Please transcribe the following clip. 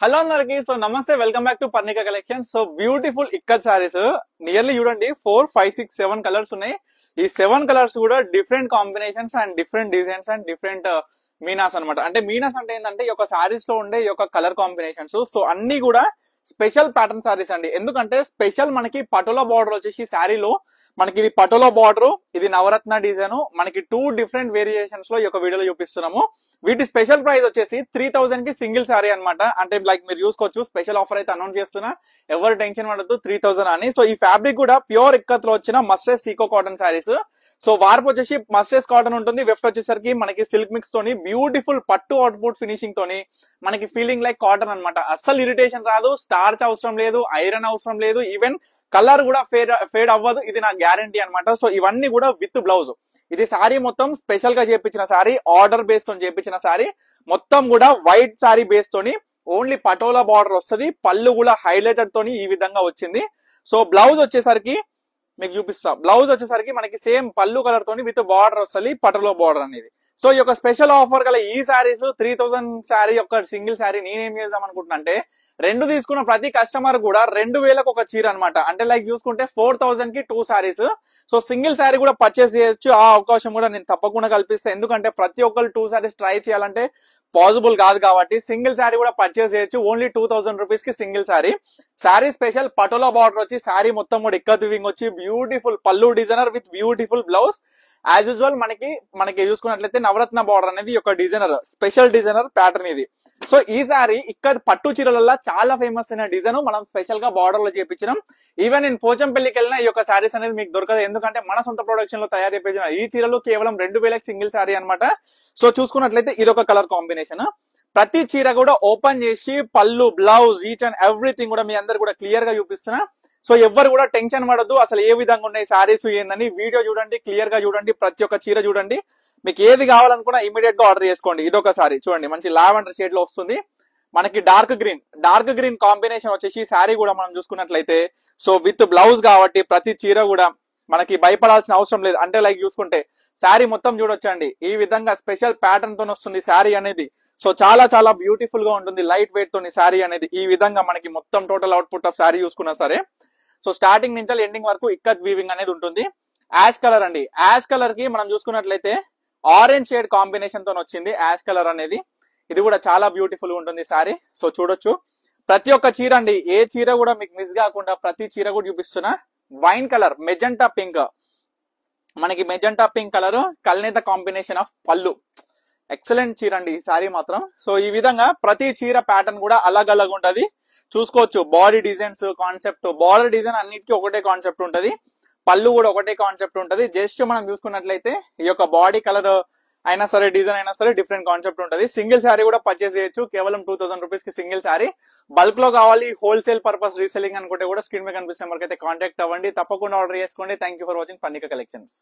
Hello అందరికి. So నమస్తే, welcome back to Parnika collection. So beautiful ikat saris nearly చూడండి 4, 5, 6, 7 కలర్స్ ఉన్నాయి. ఈ 7 కలర్స్ కూడా different combinations and different designs and different Meena's అనమాట. అంటే మీనాస్ అంటే ఏంటంటే ఈ యొక్క సారీస్ లో ఉండే ఈ యొక్క కలర్ కాంబినేషన్స్. సో అన్ని కూడా స్పెషల్ ప్యాటర్న్ సారీస్ అండి. ఎందుకంటే స్పెషల్ మనకి పటోలా బార్డర్ వచ్చేసి శారీలో మనకి ఇది పటోలా బార్డర్, ఇది నవరత్న డిజైన్. మనకి 2 డిఫరెంట్ వేరియేషన్స్ లో ఈ యొక్క వీడియోలో చూపిస్తున్నాము. వీటి స్పెషల్ ప్రైస్ వచ్చేసి 3000 కి సింగిల్ సారీ అనమాట. అంటే లైక్ మీరు చూసుకోవచ్చు, స్పెషల్ ఆఫర్ అయితే అనౌన్స్ చేస్తున్నా, ఎవరు టెన్షన్ పడద్దు 3000 అని. సో ఈ ఫ్యాబ్రిక్ కూడా ప్యూర్ ఇక్కత్ లో వచ్చిన mustard Seeko cotton saris. So వార్పు వచ్చేసి మస్టర్డ్ కాటన్ ఉంటుంది, వెఫ్ట్ వచ్చేసరికి మనకి సిల్క్ మిక్స్ తోని బ్యూటిఫుల్ పట్టు అవుట్పుట్ ఫినిషింగ్ తోని మనకి ఫీలింగ్ లైక్ కాటన్ అనమాట. అస్సలు ఇరిటేషన్ రాదు, స్టార్చ్ అవసరం లేదు, ఐరన్ అవసరం లేదు, ఈవెన్ కలర్ కూడా ఫేడ్ అవ్వదు, ఇది నా గ్యారంటీ అనమాట. సో ఇవన్నీ కూడా విత్ బ్లౌజ్. ఇది సారీ మొత్తం స్పెషల్ గా చేపించిన సారీ, ఆర్డర్ బేస్ తో చేపించిన సారీ, మొత్తం కూడా వైట్ సారీ బేస్ తోని ఓన్లీ పటోలా బార్డర్ వస్తుంది, పళ్ళు కూడా హైలైటెడ్ తోని ఈ విధంగా వచ్చింది. సో బ్లౌజ్ వచ్చేసరికి మీకు చూపిస్తా. బ్లౌజ్ వచ్చేసరికి మనకి సేమ్ పళ్ళు కలర్ తోని విత్ బార్డర్ వస్తుంది, పటోలా బార్డర్ అనేది. సో ఈ యొక్క స్పెషల్ ఆఫర్ గల ఈ సారీస్ 3000 సారీ యొక్క సింగిల్ సారీ నేనేం చేద్దాం అనుకుంటున్నా అంటే, 2 తీసుకున్న ప్రతి కస్టమర్ కూడా 2000కి ఒక చీర అనమాట. అంటే లైక్ చూసుకుంటే 4000 కి 2 సారీస్. సో సింగిల్ సారీ కూడా పర్చేస్ చేయొచ్చు, ఆ అవకాశం కూడా నేను తప్పకుండా కల్పిస్తాను. ఎందుకంటే ప్రతి ఒక్కరు 2 సారీస్ ట్రై చేయాలంటే పాసిబుల్ కాదు కాబట్టి సింగిల్ సారీ కూడా పర్చేస్ చేయొచ్చు. ఓన్లీ 2000 రూపీస్ కి single sorry. Sorry special patola border వచ్చి సారీ మొత్తం కూడా ఇక్కత్ వీవింగ్ వచ్చి బ్యూటిఫుల్ పళ్ళు designer with beautiful blouse. As usual మనకి చూసుకున్నట్లయితే నవరత్న బార్డర్ అనేది ఒక డిజైనర్, స్పెషల్ డిజైనర్ ప్యాటర్న్ ఇది. సో ఈ సారీ ఇక్కడ పట్టు చీరలలో చాలా ఫేమస్ అయిన డిజైన్ మనం స్పెషల్ గా బార్డర్ లో చేపించినాం. ఈవెన్ నేను పోచంపల్లికి వెళ్ళిన ఈ యొక్క సారీస్ అనేది మీకు దొరకదు, ఎందుకంటే మన సొంత ప్రొడక్షన్ లో తయారు చేపించిన ఈ చీరలు కేవలం 2000కి సింగిల్ సారీ అనమాట. సో చూసుకున్నట్లయితే ఇదొక కలర్ కాంబినేషన్. ప్రతి చీర కూడా ఓపెన్ చేసి పళ్ళు, బ్లౌజ్, ఈచ్ అండ్ ఎవ్రీథింగ్ కూడా మీ అందరు కూడా క్లియర్ గా చూపిస్తున్నా. సో ఎవ్వరు కూడా టెన్షన్ పడద్దు, అసలు ఏ విధంగా ఉన్నాయి సారీస్ ఏందని వీడియో చూడండి, క్లియర్ గా చూడండి, ప్రతి ఒక్క చీర చూడండి. మీకు ఏది కావాలనుకున్నా ఇమీడియట్ గా ఆర్డర్ చేసుకోండి. ఇదొక సారీ చూడండి, మంచి లావెండర్ షేడ్ లో వస్తుంది. మనకి డార్క్ గ్రీన్ కాంబినేషన్ వచ్చేసి సారీ కూడా మనం చూసుకున్నట్లయితే సో విత్ బ్లౌజ్ కాబట్టి ప్రతి చీర కూడా మనకి భయపడాల్సిన అవసరం లేదు. అంటే లైక్ చూసుకుంటే సారీ మొత్తం చూడొచ్చండి, ఈ విధంగా స్పెషల్ ప్యాటర్న్ తో వస్తుంది సారీ అనేది. సో చాలా చాలా బ్యూటిఫుల్ గా ఉంటుంది, లైట్ వెయిట్ తోని సారీ అనేది. ఈ విధంగా మనకి మొత్తం టోటల్ అవుట్పుట్ ఆఫ్ సారీ చూసుకున్నా సరే, సో స్టార్టింగ్ నుంచి ఎండింగ్ వరకు ఇక్కత్ వీవింగ్ అనేది ఉంటుంది. యాష్ కలర్ అండి, యాష్ కలర్ కి మనం చూసుకున్నట్లయితే ఆరెంజ్ షేడ్ కాంబినేషన్ తో వచ్చింది యాష్ కలర్ అనేది. ఇది కూడా చాలా బ్యూటిఫుల్ గా ఉంటుంది సారీ. సో చూడొచ్చు ప్రతి ఒక్క చీర అండి, ఏ చీర కూడా మీకు మిస్ కాకుండా ప్రతి చీర కూడా చూపిస్తున్నా. వైన్ కలర్, మెజెంటా పింక్, మనకి మెజెంటా పింక్ కలర్ కల్నేత కాంబినేషన్ ఆఫ్ పళ్ళు. ఎక్సలెంట్ చీర అండి ఈ సారీ మాత్రం. సో ఈ విధంగా ప్రతి చీర ప్యాటర్న్ కూడా అలగ్ అలగ్ ఉంటది, చూసుకోవచ్చు. Body designs concept, border design అన్నిటికీ ఒకటే కాన్సెప్ట్ ఉంటది, పళ్ళు కూడా ఒకటే కాన్సెప్ట్ ఉంటది. జస్ట్ మనం చూసుకున్నట్లయితే ఈ యొక్క బాడీ కలర్ అయినా సరే, డిజైన్ అయినా సరే డిఫరెంట్ కాన్సెప్ట్ ఉంటది. సింగిల్ సారీ కూడా పర్చేస్ చేయొచ్చు, కేవలం 2000 రూపీస్ కి సింగిల్ సారీ. బల్క్ లో కావాలి, హోల్సేల్ పర్పస్ రీసెల్లింగ్ అనుకుంటే కూడా స్క్రీన్ మీద కనిపిస్తున్న నెంబర్కి అయితే కాంటాక్ట్ అవ్వండి, తప్పకుండా ఆర్డర్ చేసుకోండి. Thank you for watching Parnika collections.